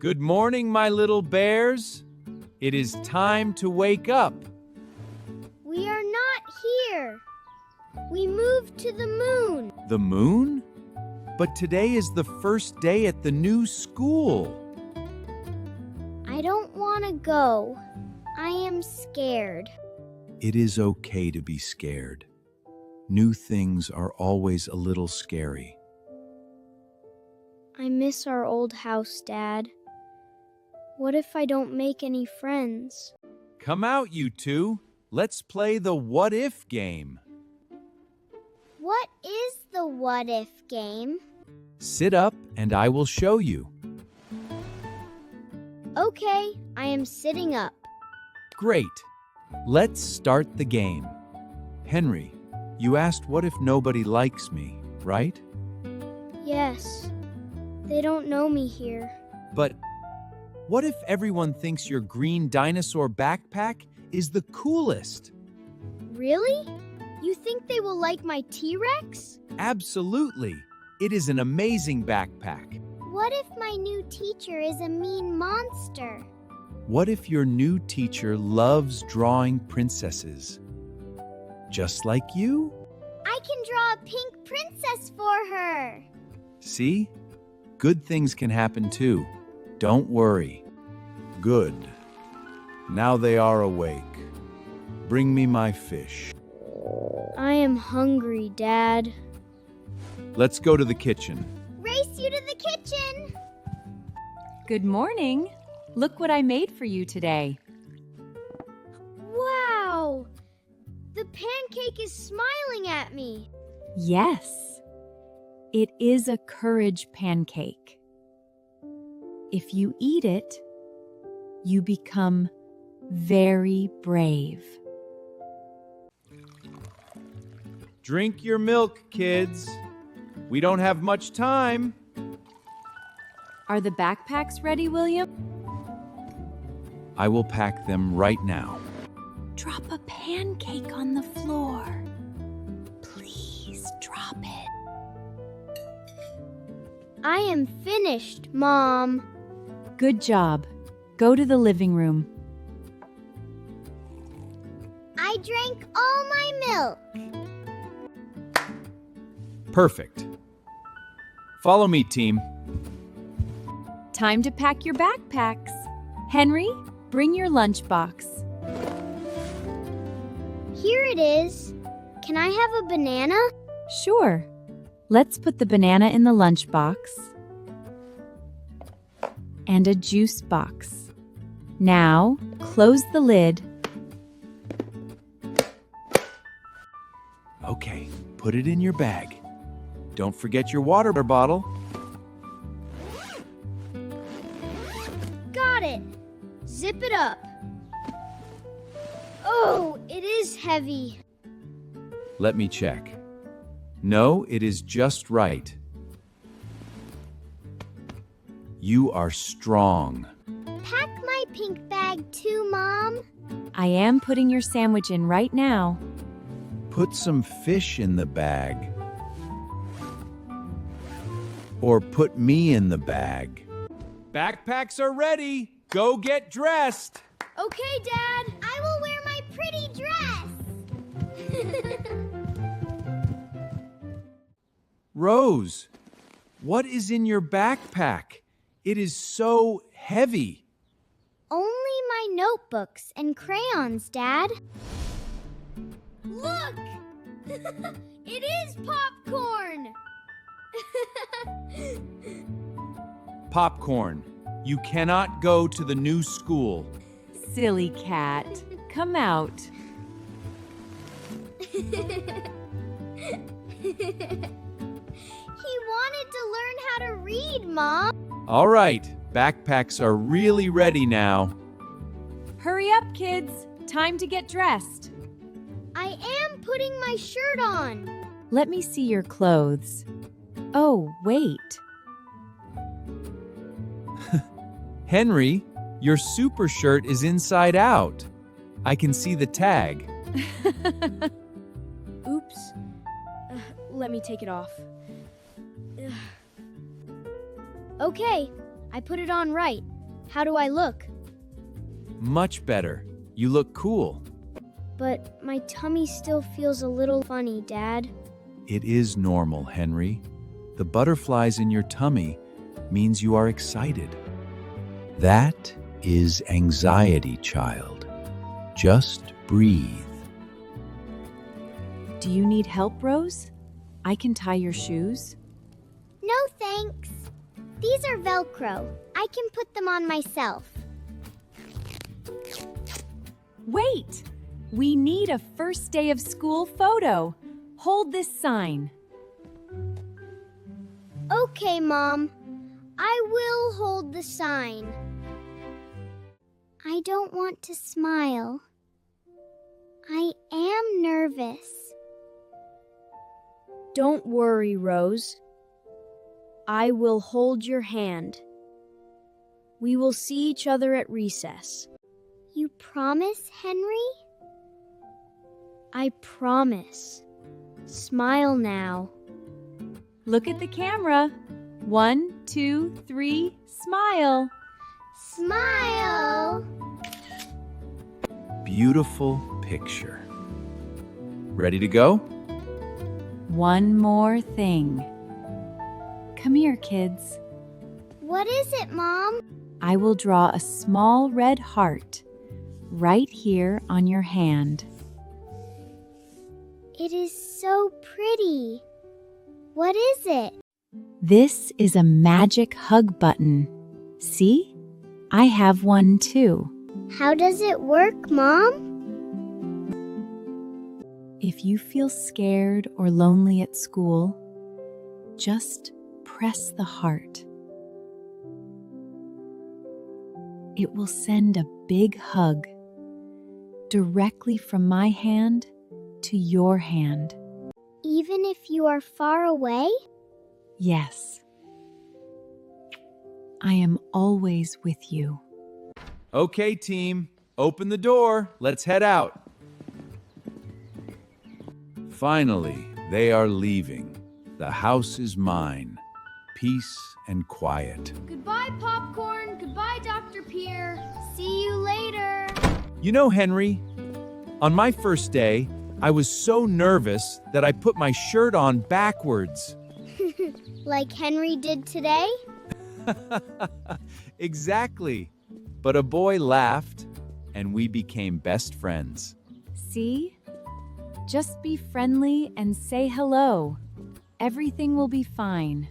Good morning, my little bears. It is time to wake up. We are not here. We moved to the moon. The moon? But today is the first day at the new school. I don't want to go. I am scared. It is okay to be scared. New things are always a little scary. I miss our old house, Dad. What if I don't make any friends? Come out, you two. Let's play the what if game. What is the what if game? Sit up and I will show you. Okay, I am sitting up. Great. Let's start the game. Henry, you asked what if nobody likes me, right? Yes. They don't know me here. But what if everyone thinks your green dinosaur backpack is the coolest? Really? You think they will like my T-Rex? Absolutely. It is an amazing backpack. What if my new teacher is a mean monster? What if your new teacher loves drawing princesses? Just like you? I can draw a pink princess for her. See? Good things can happen too. Don't worry. Good. Now they are awake. Bring me my fish. I am hungry, Dad. Let's go to the kitchen. Race you to the kitchen! Good morning. Look what I made for you today. Wow! The pancake is smiling at me. Yes, it is a courage pancake. If you eat it, you become very brave. Drink your milk, kids. We don't have much time. Are the backpacks ready, William? I will pack them right now. Drop a pancake on the floor. Please drop it. I am finished, Mom. Good job. Go to the living room. I drank all my milk. Perfect. Follow me, team. Time to pack your backpacks. Henry, bring your lunchbox. Here it is. Can I have a banana? Sure. Let's put the banana in the lunchbox. And a juice box. Now, close the lid. Okay, put it in your bag. Don't forget your water bottle. Got it. Zip it up. Oh, it is heavy. Let me check. No, it is just right. You are strong. Pack my pink bag too, Mom. I am putting your sandwich in right now. Put some fish in the bag. Or put me in the bag. Backpacks are ready. Go get dressed. Okay, Dad. I will wear my pretty dress. Rose, what is in your backpack? It is so heavy. Only my notebooks and crayons, Dad. Look! It is popcorn! Popcorn, you cannot go to the new school. Silly cat. Come out. He wanted to learn how to read, Mom. All right, backpacks are really ready now. Hurry up, kids. Time to get dressed. I am putting my shirt on. Let me see your clothes. Oh, wait. Henry, your super shirt is inside out. I can see the tag. Oops. Let me take it off. Okay, I put it on right. How do I look? Much better. You look cool. But my tummy still feels a little funny, Dad. It is normal, Henry. The butterflies in your tummy means you are excited. That is anxiety, child. Just breathe. Do you need help, Rose? I can tie your shoes. No thanks. These are Velcro. I can put them on myself. Wait! We need a first day of school photo. Hold this sign. Okay, Mom. I will hold the sign. I don't want to smile. I am nervous. Don't worry, Rose. I will hold your hand. We will see each other at recess. You promise, Henry? I promise. Smile now. Look at the camera. 1, 2, 3, smile. Smile! Beautiful picture. Ready to go? One more thing. Come here, kids. What is it, Mom? I will draw a small red heart right here on your hand. It is so pretty. What is it? This is a magic hug button. See? I have one too. How does it work, Mom? If you feel scared or lonely at school, just press the heart. It will send a big hug directly from my hand to your hand. Even if you are far away? Yes. I am always with you. Okay, team. Open the door. Let's head out. Finally, they are leaving. The house is mine. Peace and quiet. Goodbye, Popcorn. Goodbye, Dr. Pier. See you later. You know, Henry, on my first day, I was so nervous that I put my shirt on backwards. Like Henry did today? Exactly. But a boy laughed, and we became best friends. See? Just be friendly and say hello. Everything will be fine.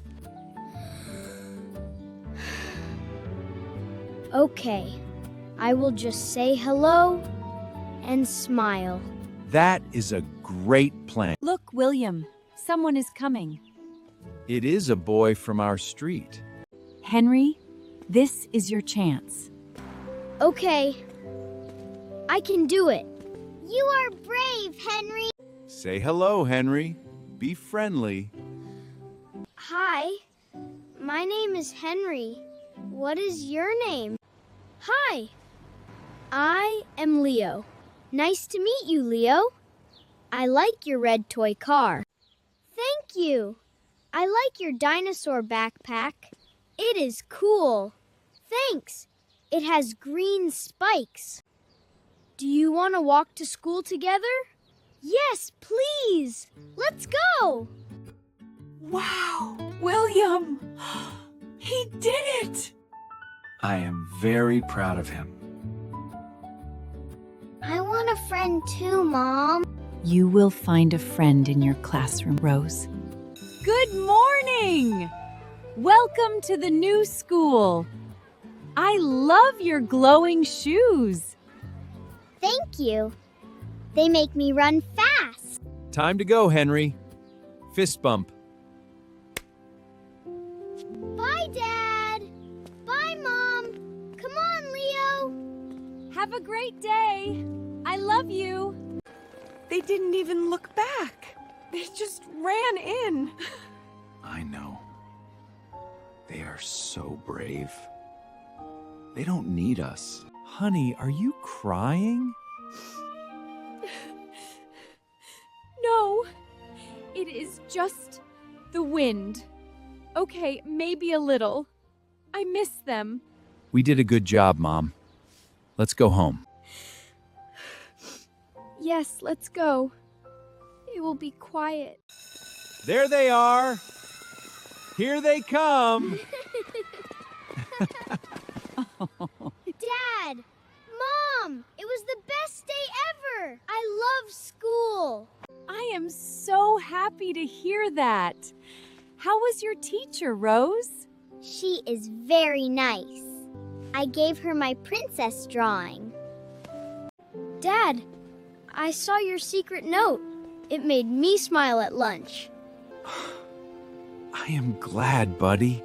Okay. I will just say hello and smile. That is a great plan. Look, William, someone is coming. It is a boy from our street. Henry, this is your chance. Okay. I can do it. You are brave, Henry. Say hello, Henry. Be friendly. Hi. My name is Henry. What is your name? Hi. I am Leo. Nice to meet you, Leo. I like your red toy car. Thank you. I like your dinosaur backpack. It is cool. Thanks. It has green spikes. Do you want to walk to school together? Yes, please. Let's go. Wow, William! He did it! I am very proud of him. I want a friend too, Mom. You will find a friend in your classroom, Rose. Good morning! Welcome to the new school. I love your glowing shoes. Thank you. They make me run fast. Time to go, Henry. Fist bump. Bye, Dad. Bye, Mom. Come on, Leo. Have a great day. I love you. They didn't even look back. They just ran in. I know. They are so brave. They don't need us. Honey, are you crying? No, it is just the wind. Okay, maybe a little. I miss them. We did a good job, Mom. Let's go home. Yes, let's go. It will be quiet. There they are. Here they come. Dad! Mom! It was the best day ever! I love school! I am so happy to hear that. How was your teacher, Rose? She is very nice. I gave her my princess drawing. Dad, I saw your secret note. It made me smile at lunch. I am glad, buddy.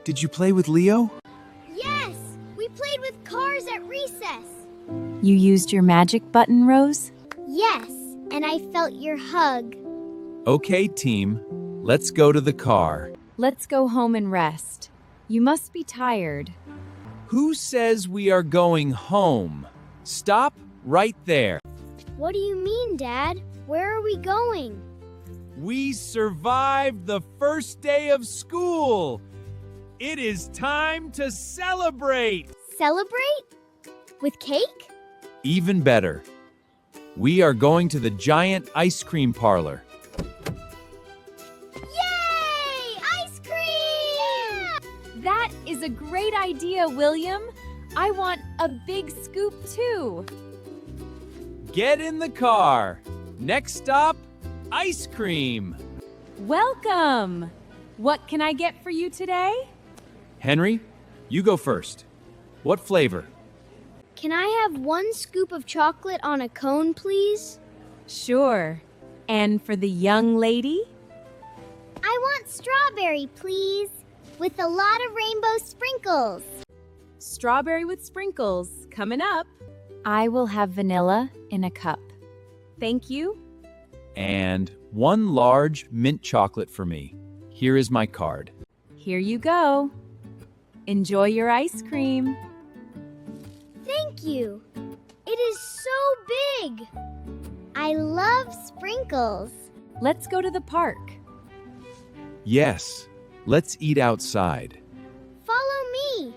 Did you play with Leo? Yes, we played with cars at recess. You used your magic button, Rose? Yes, and I felt your hug. Okay, team. Let's go to the car. Let's go home and rest. You must be tired. Who says we are going home? Stop right there. What do you mean, Dad? Where are we going? We survived the first day of school. It is time to celebrate. Celebrate? With cake? Even better. We are going to the giant ice cream parlor. Yay! Ice cream! That is a great idea, William. I want a big scoop too. Get in the car. Next stop, ice cream. Welcome. What can I get for you today? Henry, you go first. What flavor? Can I have 1 scoop of chocolate on a cone, please? Sure. And for the young lady? I want strawberry, please, with a lot of rainbow sprinkles. Strawberry with sprinkles coming up. I will have vanilla in a cup. Thank you. And 1 large mint chocolate for me. Here is my card. Here you go. Enjoy your ice cream. Thank you. It is so big. I love sprinkles. Let's go to the park. Yes, let's eat outside. Follow me.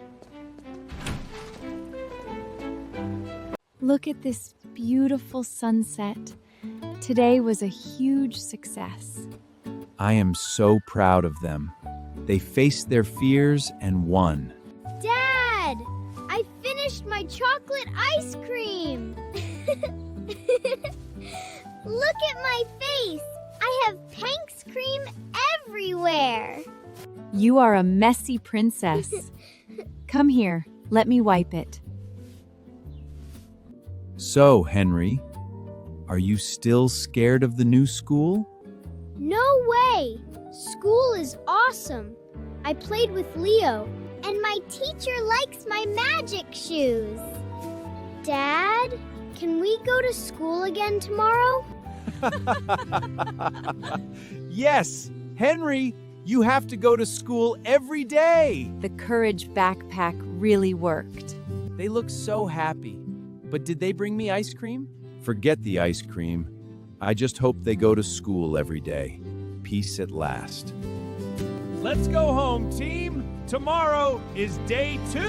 Look at this beautiful sunset. Today was a huge success. I am so proud of them. They faced their fears and won. Dad! I finished my chocolate ice cream! Look at my face. I have Pank's cream everywhere. You are a messy princess. Come here, let me wipe it. So, Henry, are you still scared of the new school? No way! School is awesome. I played with Leo. And my teacher likes my magic shoes. Dad, can we go to school again tomorrow? Yes, Henry, you have to go to school every day. The Courage backpack really worked. They look so happy. But did they bring me ice cream? Forget the ice cream. I just hope they go to school every day. Peace at last. Let's go home, team. Tomorrow is day 2.